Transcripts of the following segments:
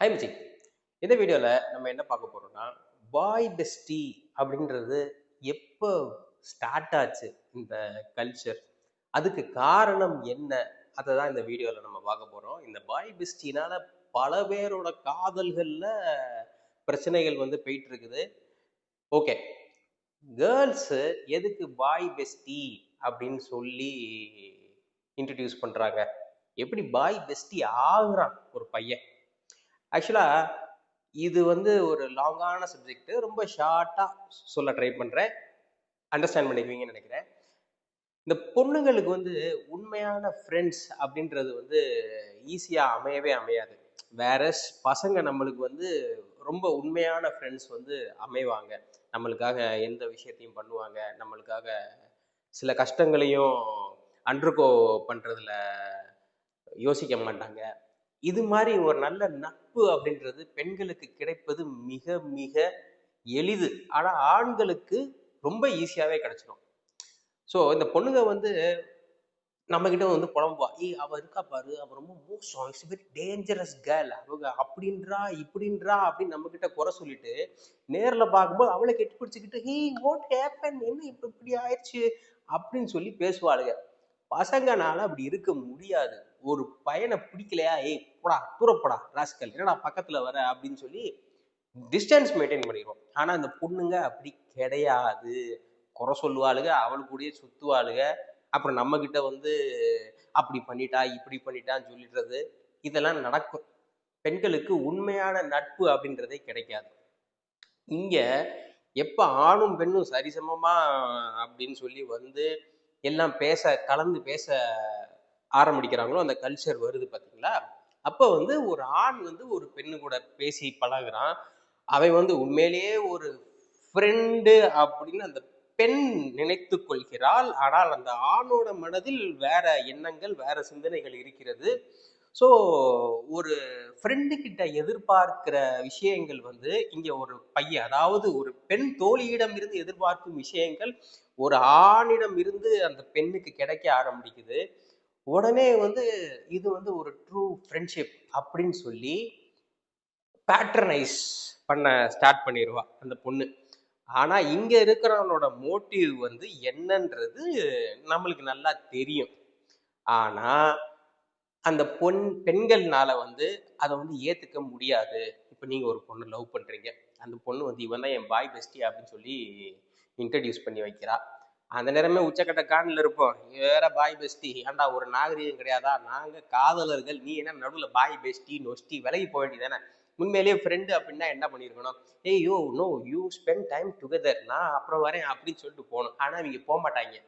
High மச்சி. இந்த வீடியோவில் நம்ம என்ன பார்க்க போகிறோம்னா, பாய் பெஸ்டி அப்படின்றது எப்போ ஸ்டார்ட் ஆச்சு இந்த கல்ச்சர், அதுக்கு காரணம் என்ன, அதை தான் இந்த வீடியோவில் நம்ம பார்க்க போகிறோம். இந்த பாய் பெஸ்டினால பல பேரோட காதல்களில் பிரச்சனைகள் வந்து போயிட்டு இருக்குது. ஓகே, கேர்ள்ஸு எதுக்கு பாய் பெஸ்டி அப்படின்னு சொல்லி இன்ட்ரடியூஸ் பண்ணுறாங்க? எப்படி பாய் பெஸ்டி ஆகுறான் ஒரு பையன்? ஆக்சுவலாக இது வந்து ஒரு லாங்கான சப்ஜெக்ட், ரொம்ப ஷார்ட்டாக சொல்ல ட்ரை பண்ணுறேன், அண்டர்ஸ்டாண்ட் பண்ணிக்குவீங்கன்னு நினைக்கிறேன். இந்த பொண்ணுங்களுக்கு வந்து உண்மையான ஃப்ரெண்ட்ஸ் அப்படின்றது வந்து ஈஸியாக அமையவே அமையாது. வேற பசங்க நம்மளுக்கு வந்து ரொம்ப உண்மையான ஃப்ரெண்ட்ஸ் வந்து அமைவாங்க. நம்மளுக்காக எந்த விஷயத்தையும் பண்ணுவாங்க, நம்மளுக்காக சில கஷ்டங்களையும் அண்டர்கோ பண்ணுறதுல யோசிக்க மாட்டாங்க. இது மாதிரி ஒரு நல்ல நட்பு அப்படின்றது பெண்களுக்கு கிடைப்பது மிக மிக எளிது. ஆனால் ஆண்களுக்கு ரொம்ப ஈஸியாகவே கிடைச்சிடும். ஸோ இந்த பொண்ணுங்க வந்து நம்ம கிட்ட வந்து புலம்புவா, அவ இருக்கா பாரு, அவ ரொம்ப மோசம், இட்ஸ் வெரி டேஞ்சரஸ் கேர்ள், அவங்க அப்படின்றா இப்படின்றா அப்படின்னு நம்ம கிட்ட குறை சொல்லிட்டு, நேரில் பார்க்கும்போது அவளை கெட்டி பிடிச்சிக்கிட்டு வாட் ஹேப்பன், என்ன இப்ப இப்படி ஆயிடுச்சு அப்படின்னு சொல்லி பேசுவாளுங்க. பசங்கனால அப்படி இருக்க முடியாது. ஒரு பையனை பிடிக்கலையா, போடா தூரப்படா ராஸ்கல், என்னடா பக்கத்துல வர அப்படின்னு சொல்லி டிஸ்டன்ஸ் மெயின்டைன் பண்ணிடுவோம். ஆனா இந்த பொண்ணுங்க அப்படி கிடையாது. குறை சொல்லுவாளுங்க, அவள் கூடயே சுத்துவாளுங்க, அப்புறம் நம்ம கிட்ட வந்து அப்படி பண்ணிட்டா இப்படி பண்ணிட்டான்னு சொல்லிடுறது, இதெல்லாம் நடக்கும். பெண்களுக்கு உண்மையான நட்பு அப்படின்றதே கிடைக்காது. இங்க எப்ப ஆணும் பெண்ணும் சரிசமமா அப்படின்னு சொல்லி வந்து எல்லாம் கலந்து பேச ஆரம்பிக்கிறாங்களோ, அந்த கல்ச்சர் வருது பார்த்தீங்களா? அப்போ வந்து ஒரு ஆண் வந்து ஒரு பெண்ணு கூட பேசி பழகுறான், அவன் வந்து உண்மையிலேயே ஒரு ஃப்ரெண்டு அப்படின்னு அந்த பெண் நினைத்து கொள்கிறாள். ஆனால் அந்த ஆணோட மனதில் வேற எண்ணங்கள், வேற சிந்தனைகள் இருக்கிறது. ஸோ ஒரு ஃப்ரெண்டு கிட்ட எதிர்பார்க்கிற விஷயங்கள் வந்து இங்க ஒரு பையன், அதாவது ஒரு பெண் தோழியிடம் இருந்து எதிர்பார்க்கும் விஷயங்கள் ஒரு ஆணிடம் இருந்து அந்த பெண்ணுக்கு கிடைக்க ஆரம்பிக்குது. உடனே வந்து இது வந்து ஒரு ட்ரூ ஃப்ரெண்ட்ஷிப் அப்படின்னு சொல்லி பேட்ரனைஸ் பண்ண ஸ்டார்ட் பண்ணிடுவா அந்த பொண்ணு. ஆனா இங்க இருக்கிறவனோட மோட்டிவ் வந்து என்னன்றது நம்மளுக்கு நல்லா தெரியும். ஆனா அந்த பெண்கள்னால வந்து அதை வந்து ஏத்துக்க முடியாது. இப்ப நீங்க ஒரு பொண்ணு லவ் பண்றீங்க, அந்த பொண்ணு வந்து இவன் தான் என் பாய் பெஸ்டி அப்படின்னு சொல்லி இன்ட்ரடியூஸ் பண்ணி வைக்கிறா. அந்த நேரமே உச்சக்கட்ட கான்ல இருப்போம், வேற பாய் பெஸ்டி, ஏன்டா ஒரு நாகரீகம் கிடையாதா, நாங்க காதலர்கள், நீ என்ன நடுவுல பாய் பெஸ்டி நொஸ்டி, விலகி போக வேண்டியதானே. உண்மையிலேயே ஃப்ரெண்டு அப்படின்னா என்ன பண்ணிருக்கணும், yo no you spend time together, நான் அப்புறம் வரேன் அப்படின்னு சொல்லிட்டு போகணும். ஆனா இவங்க போக மாட்டாங்க,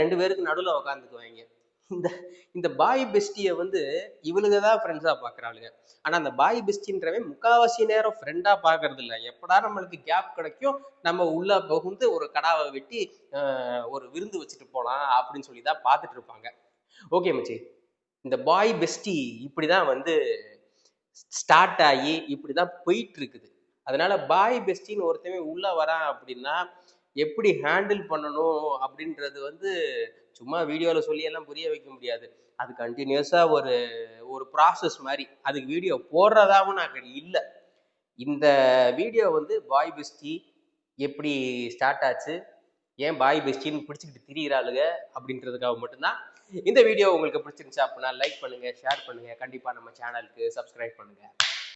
ரெண்டு பேருக்கு நடுவில் உட்காந்துக்குவாங்க. இந்த இந்த பாய் பெஸ்டியை வந்து இவளுக்கு தான் ஃப்ரெண்ட்ஸா பாக்குறாளுங்க. ஆனா அந்த பாய் பெஸ்டின்றவன் முக்காவாசி நேரம் ஃப்ரெண்டா பாக்குறது இல்லை. எப்படா நம்மளுக்கு கேப் கிடைக்கும், நம்ம உள்ள புகுந்து ஒரு கடாவை வெட்டி ஒரு விருந்து வச்சுட்டு போலாம் அப்படின்னு சொல்லி தான் பார்த்துட்டு இருப்பாங்க. ஓகே மச்சி, இந்த பாய் பெஸ்டி இப்படிதான் வந்து ஸ்டார்ட் ஆகி இப்படிதான் போயிட்டு இருக்குது. அதனால பாய் பெஸ்டின்னு ஒருத்தவன் உள்ள வரான் அப்படின்னா எப்படி ஹேண்டில் பண்ணணும் அப்படின்றது வந்து சும்மா வீடியோவில் சொல்லி எல்லாம் புரிய வைக்க முடியாது. அது கண்டினியூஸாக ஒரு ஒரு ப்ராசஸ் மாதிரி. அதுக்கு வீடியோ போடுறதாவும் நான் இல்லை. இந்த வீடியோ வந்து பாய் பெஸ்டி எப்படி ஸ்டார்ட் ஆச்சு, ஏன் பாய் பெஸ்டின்னு பிடிச்சிக்கிட்டு திரியிறாளுங்க அப்படின்றதுக்காக மட்டும்தான். இந்த வீடியோ உங்களுக்கு பிடிச்சிருந்துச்சு அப்படின்னா லைக் பண்ணுங்க, ஷேர் பண்ணுங்க, கண்டிப்பாக நம்ம சேனலுக்கு சப்ஸ்கிரைப் பண்ணுங்க.